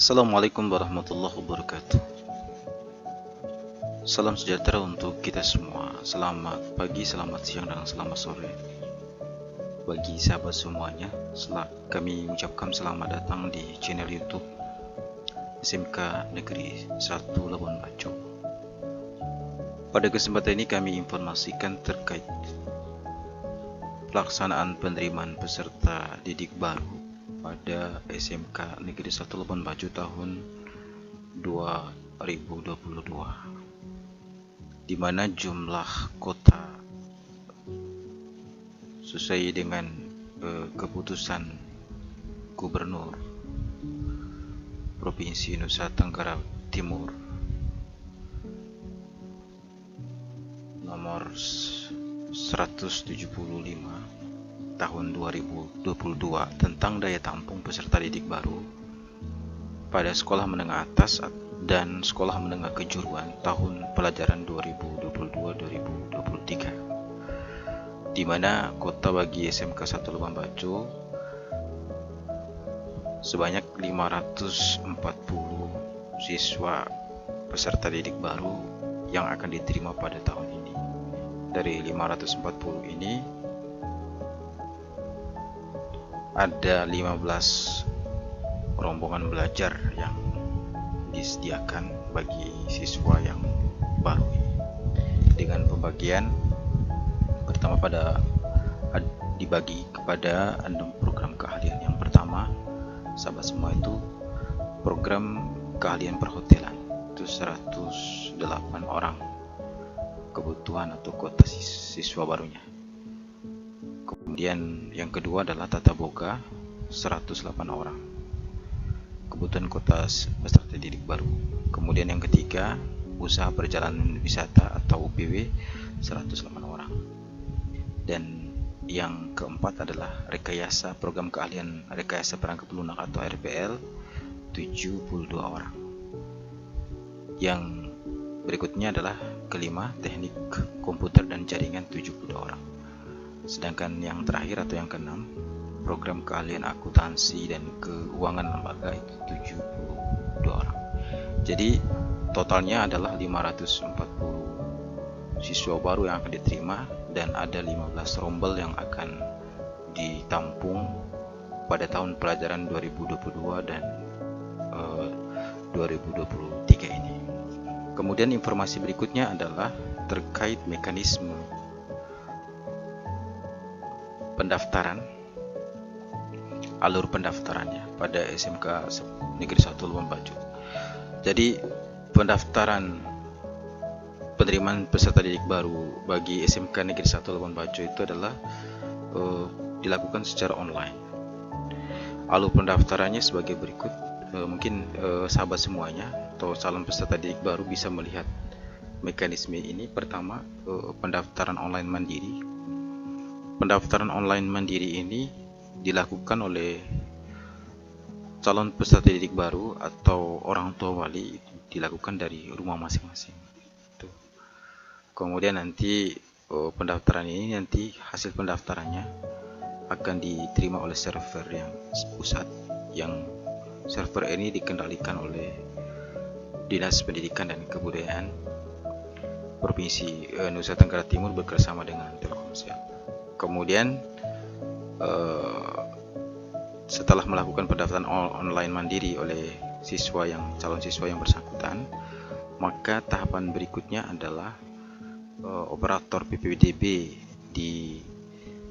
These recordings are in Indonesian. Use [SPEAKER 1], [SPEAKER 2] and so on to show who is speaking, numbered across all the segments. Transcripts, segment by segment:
[SPEAKER 1] Assalamualaikum warahmatullahi wabarakatuh. Salam sejahtera untuk kita semua. Selamat pagi, selamat siang, dan selamat sore. Bagi sahabat semuanya, kami ucapkan selamat datang di channel YouTube SMK Negeri 1 Labuan Bajo. Pada kesempatan ini kami informasikan terkait pelaksanaan penerimaan peserta didik baru pada SMK Negeri 1 Labuan Bajo tahun 2022, di mana jumlah kota sesuai dengan keputusan Gubernur Provinsi Nusa Tenggara Timur nomor 175 tahun 2022 tentang daya tampung peserta didik baru pada sekolah menengah atas dan sekolah menengah kejuruan tahun pelajaran 2022-2023, di mana kota bagi SMK 1 Labuan Bajo sebanyak 540 siswa peserta didik baru yang akan diterima pada tahun ini. Dari 540 ini ada 15 rombongan belajar yang disediakan bagi siswa yang baru ini, dengan pembagian pertama dibagi kepada 6 program keahlian. Yang pertama, sahabat semua, itu program keahlian perhotelan, itu 108 orang kebutuhan atau kuota siswa barunya. Kemudian yang kedua adalah tata boga, 108 orang kebutuhan kota peserta didik baru. Kemudian yang ketiga, usaha perjalanan wisata atau UPW, 108 orang. Dan yang keempat adalah rekayasa program keahlian rekayasa perangkap lunak atau RPL, 72 orang. Yang berikutnya adalah kelima, teknik komputer dan jaringan, 72 orang. Sedangkan yang terakhir atau yang keenam, program keahlian akuntansi dan keuangan lembaga, itu 72 orang. Jadi totalnya adalah 540 siswa baru yang akan diterima, dan ada 15 rombel yang akan ditampung pada tahun pelajaran 2022 dan 2023 ini. Kemudian informasi berikutnya adalah terkait mekanisme pendaftaran, alur pendaftarannya pada SMK Negeri 1 Labuan Bajo. Jadi pendaftaran penerimaan peserta didik baru bagi SMK Negeri 1 Labuan Bajo itu adalah dilakukan secara online. Alur pendaftarannya sebagai berikut. Mungkin sahabat semuanya atau calon peserta didik baru bisa melihat mekanisme ini. Pertama, pendaftaran online mandiri. Pendaftaran online mandiri ini dilakukan oleh calon peserta didik baru atau orang tua wali, dilakukan dari rumah masing-masing. Kemudian nanti pendaftaran ini, nanti hasil pendaftarannya akan diterima oleh server yang pusat, yang server ini dikendalikan oleh Dinas Pendidikan dan Kebudayaan Provinsi Nusa Tenggara Timur bekerjasama dengan Telkomsel. Kemudian setelah melakukan pendaftaran online mandiri oleh calon siswa yang bersangkutan, maka tahapan berikutnya adalah operator PPDB di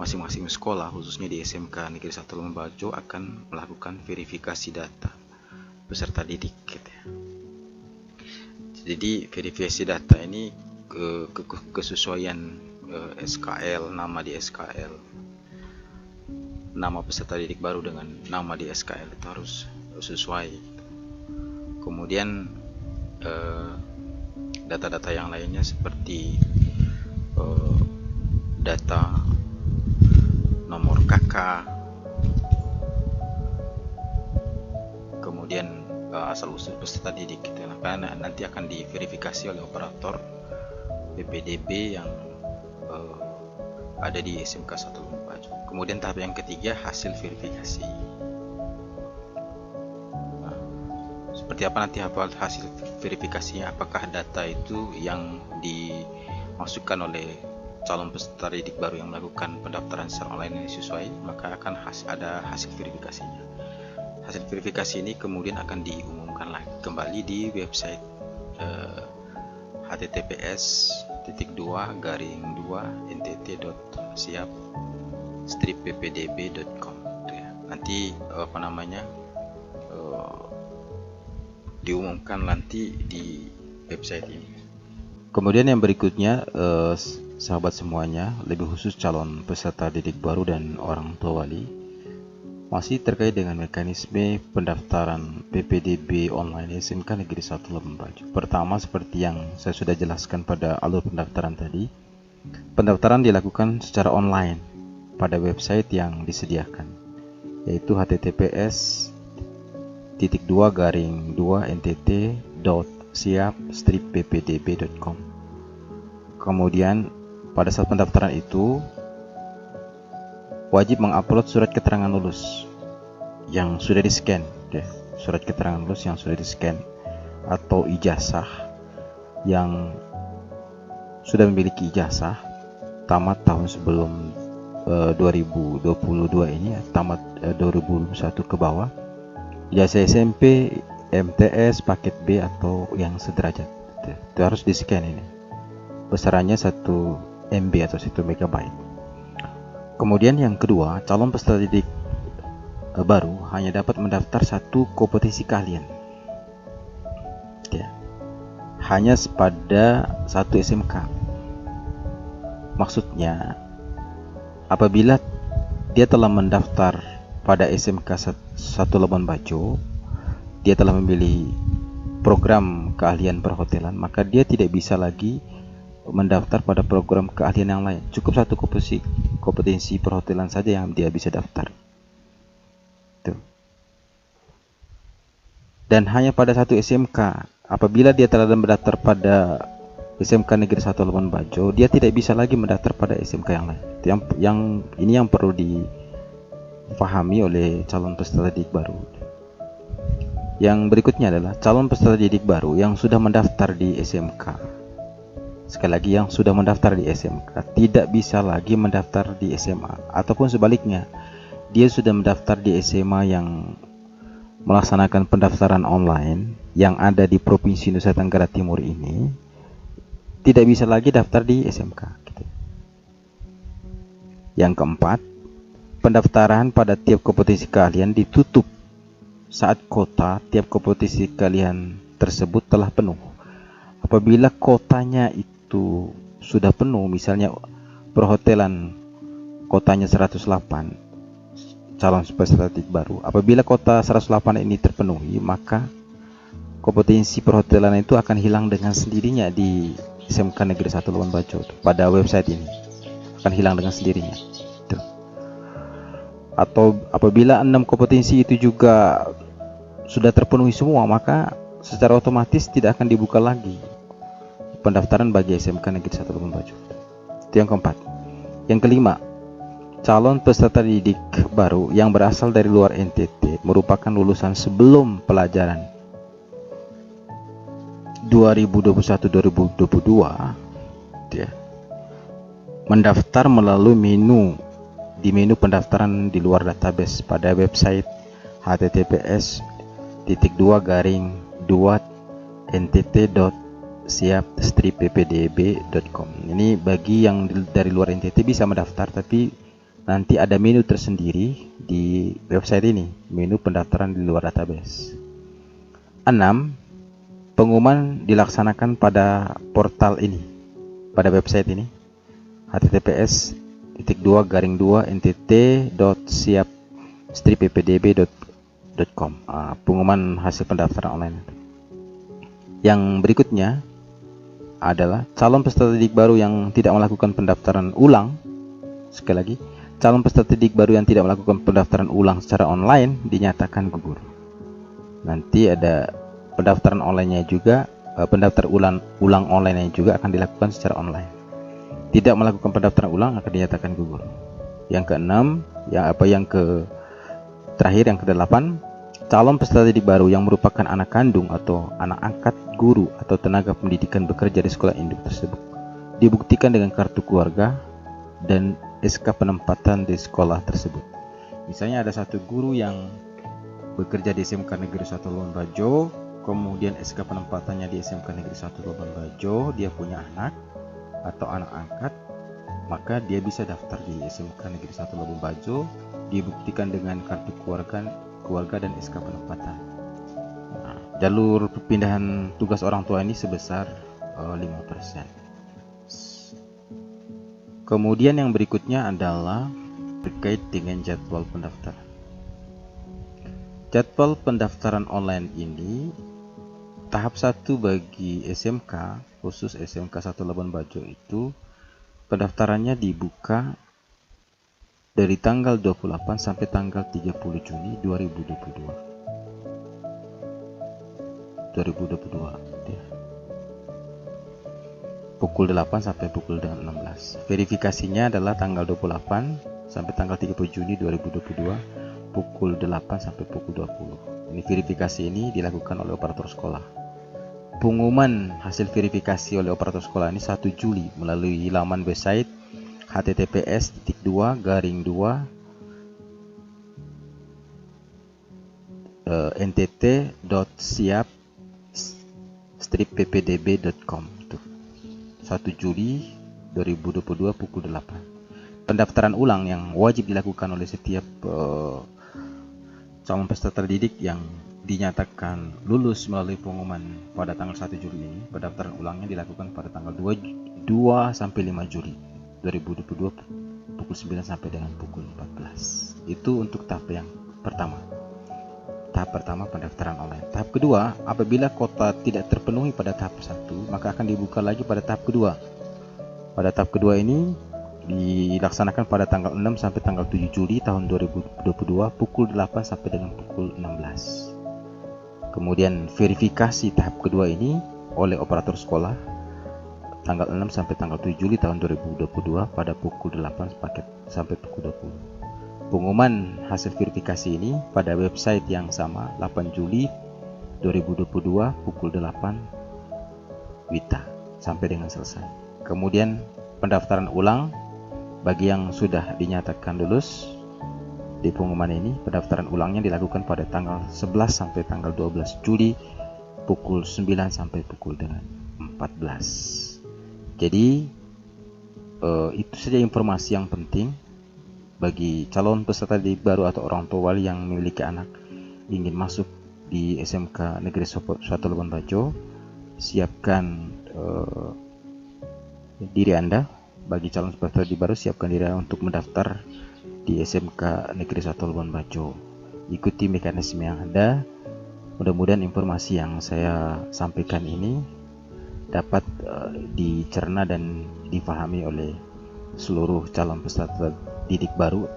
[SPEAKER 1] masing-masing sekolah, khususnya di SMK Negeri 1 Labuan Bajo, akan melakukan verifikasi data peserta didik gitu ya. Jadi verifikasi data ini kesesuaian SKL, nama di SKL, nama peserta didik baru dengan nama di SKL itu harus sesuai. Kemudian data-data yang lainnya seperti data nomor KK, kemudian asal usul peserta didik gitu, karena nanti akan diverifikasi oleh operator PPDB yang ada di SMK 1 Labuan Bajo. Kemudian tahap yang ketiga, hasil verifikasi. seperti apa nanti hasil verifikasinya, apakah data itu yang dimasukkan oleh calon peserta didik baru yang melakukan pendaftaran secara online ini sesuai, maka akan ada hasil verifikasinya. Hasil verifikasi ini kemudian akan diumumkan lagi kembali di website https://ntt.siap-ppdb.com ya. Nanti diumumkan nanti di website ini. Kemudian yang berikutnya, sahabat semuanya, lebih khusus calon peserta didik baru dan orang tua wali, masih terkait dengan mekanisme pendaftaran PPDB online SMK Negeri 1 Labuan Bajo. Pertama, seperti yang saya sudah jelaskan pada alur pendaftaran tadi, pendaftaran dilakukan secara online pada website yang disediakan, yaitu https://ntt.siap-ppdb.com. Kemudian pada saat pendaftaran itu wajib mengupload surat keterangan lulus yang sudah di-scan, ya. Surat keterangan lulus yang sudah di-scan atau ijazah yang sudah memiliki ijazah tamat tahun sebelum 2022 ini, ya, tamat 2021 ke bawah, ijazah SMP, MTS, paket B atau yang sederajat. Itu harus di-scan ini. Besarannya 1 MB atau 1 MB. Kemudian yang kedua, calon peserta didik baru hanya dapat mendaftar 1 kompetensi keahlian, ya, hanya pada 1 SMK. Maksudnya, apabila dia telah mendaftar pada SMK 1 Labuan Bajo, dia telah memilih program keahlian perhotelan, maka dia tidak bisa lagi mendaftar pada program keahlian yang lain. Cukup 1 kompetensi perhotelan saja yang dia bisa daftar. Tuh. Dan hanya pada 1 SMK. Apabila dia telah mendaftar pada SMK Negeri 1 Labuan Bajo, dia tidak bisa lagi mendaftar pada SMK yang lain. Yang perlu dipahami oleh calon peserta didik baru. Yang berikutnya adalah calon peserta didik baru yang sudah mendaftar di SMK. Sekali lagi, yang sudah mendaftar di SMK tidak bisa lagi mendaftar di SMA, ataupun sebaliknya, dia sudah mendaftar di SMA yang melaksanakan pendaftaran online yang ada di Provinsi Nusa Tenggara Timur ini, tidak bisa lagi daftar di SMK. Yang keempat, pendaftaran pada tiap kompetensi keahlian ditutup saat kota tiap kompetensi keahlian tersebut telah penuh. Apabila kotanya itu sudah penuh, misalnya perhotelan kotanya 108, calon peserta didik baru, apabila kota 108 ini terpenuhi, maka kompetensi perhotelan itu akan hilang dengan sendirinya di SMK Negeri 1 Labuan Bajo. Pada website ini akan hilang dengan sendirinya. Tuh. Atau apabila 6 kompetensi itu juga sudah terpenuhi semua, maka secara otomatis tidak akan dibuka lagi pendaftaran bagi SMK Negeri 1 Labuan Bajo. Itu yang keempat. Yang kelima, calon peserta didik baru yang berasal dari luar NTT merupakan lulusan sebelum pelajaran 2021-2022, ya, mendaftar melalui menu pendaftaran di luar database pada website https://ntt.siap-ppdb.com. Ini bagi yang dari luar NTT bisa mendaftar, tapi nanti ada menu tersendiri di website ini, menu pendaftaran di luar database. 6. Pengumuman dilaksanakan pada portal ini, pada website ini, https://ntt.siap-ppdb.com. Pengumuman hasil pendaftaran online. Yang berikutnya adalah calon peserta didik baru yang tidak melakukan pendaftaran ulang. Sekali lagi, calon peserta didik baru yang tidak melakukan pendaftaran ulang secara online dinyatakan gugur. Nanti ada pendaftaran online-nya juga, pendaftar ulang online-nya juga akan dilakukan secara online. Tidak melakukan pendaftaran ulang akan dinyatakan gugur. Yang keenam, yang terakhir, yang kedelapan, calon peserta didik baru yang merupakan anak kandung atau anak angkat guru atau tenaga pendidikan bekerja di sekolah induk tersebut dibuktikan dengan kartu keluarga dan SK penempatan di sekolah tersebut. Misalnya ada satu guru yang bekerja di SMK Negeri 1 Labuan Bajo, kemudian SK penempatannya di SMK Negeri 1 Labuan Bajo, dia punya anak atau anak angkat, maka dia bisa daftar di SMK Negeri 1 Labuan Bajo, dibuktikan dengan kartu keluarga dan SK penempatan. Nah, jalur perpindahan tugas orang tua ini sebesar 5%. Kemudian yang berikutnya adalah terkait dengan jadwal pendaftaran. Jadwal pendaftaran online ini tahap 1 bagi SMK, khusus SMK 1 Labuan Bajo itu pendaftarannya dibuka dari tanggal 28 sampai tanggal 30 Juni 2022. Pukul 8 sampai pukul 16. Verifikasinya adalah tanggal 28 sampai tanggal 30 Juni 2022 pukul 8 sampai pukul 20. Ini verifikasi ini dilakukan oleh operator sekolah. Pengumuman hasil verifikasi oleh operator sekolah ini 1 Juli melalui laman website https://ntt.siap-ppdb.com 1 Juli 2022 pukul 8. Pendaftaran ulang yang wajib dilakukan oleh setiap calon peserta didik yang dinyatakan lulus melalui pengumuman pada tanggal 1 Juli ini. Pendaftaran ulangnya dilakukan pada tanggal 2 sampai 5 Juli 2022 pukul 9 sampai dengan pukul 14. Itu untuk tahap yang pertama. Tahap pertama pendaftaran online. Tahap kedua, apabila kuota tidak terpenuhi pada tahap 1, maka akan dibuka lagi pada tahap kedua. Pada tahap kedua ini dilaksanakan pada tanggal 6 sampai tanggal 7 Juli tahun 2022 pukul 8 sampai dengan pukul 16. Kemudian verifikasi tahap kedua ini oleh operator sekolah tanggal 6 sampai tanggal 7 Juli tahun 2022 pada pukul 8 sampai pukul 20. Pengumuman hasil verifikasi ini pada website yang sama 8 Juli 2022 pukul 8 WITA sampai dengan selesai. Kemudian pendaftaran ulang bagi yang sudah dinyatakan lulus di pengumuman ini, pendaftaran ulangnya dilakukan pada tanggal 11 sampai tanggal 12 Juli pukul 9 sampai pukul 14. Jadi itu saja informasi yang penting bagi calon peserta didik baru atau orang tua wali yang memiliki anak ingin masuk di SMK Negeri 1 Labuan Bajo. Siapkan diri Anda. Bagi calon peserta didik baru, siapkan diri Anda untuk mendaftar di SMK Negeri 1 Labuan Bajo. Ikuti mekanisme yang ada. Mudah-mudahan informasi yang saya sampaikan ini dapat dicerna dan difahami oleh seluruh calon peserta didik baru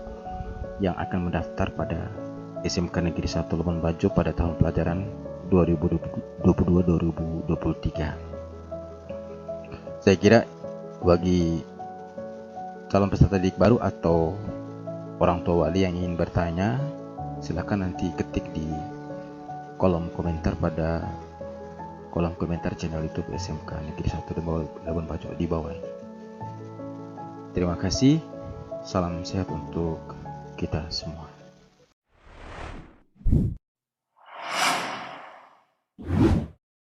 [SPEAKER 1] yang akan mendaftar pada SMK Negeri 1 Labuan Bajo pada tahun pelajaran 2022-2023. Saya kira bagi calon peserta didik baru atau orang tua wali yang ingin bertanya, silakan nanti ketik di kolom komentar pada kolom komentar channel YouTube SMK Negeri 1 Labuan Bajo di bawah ini. Terima kasih. Salam sehat untuk kita semua.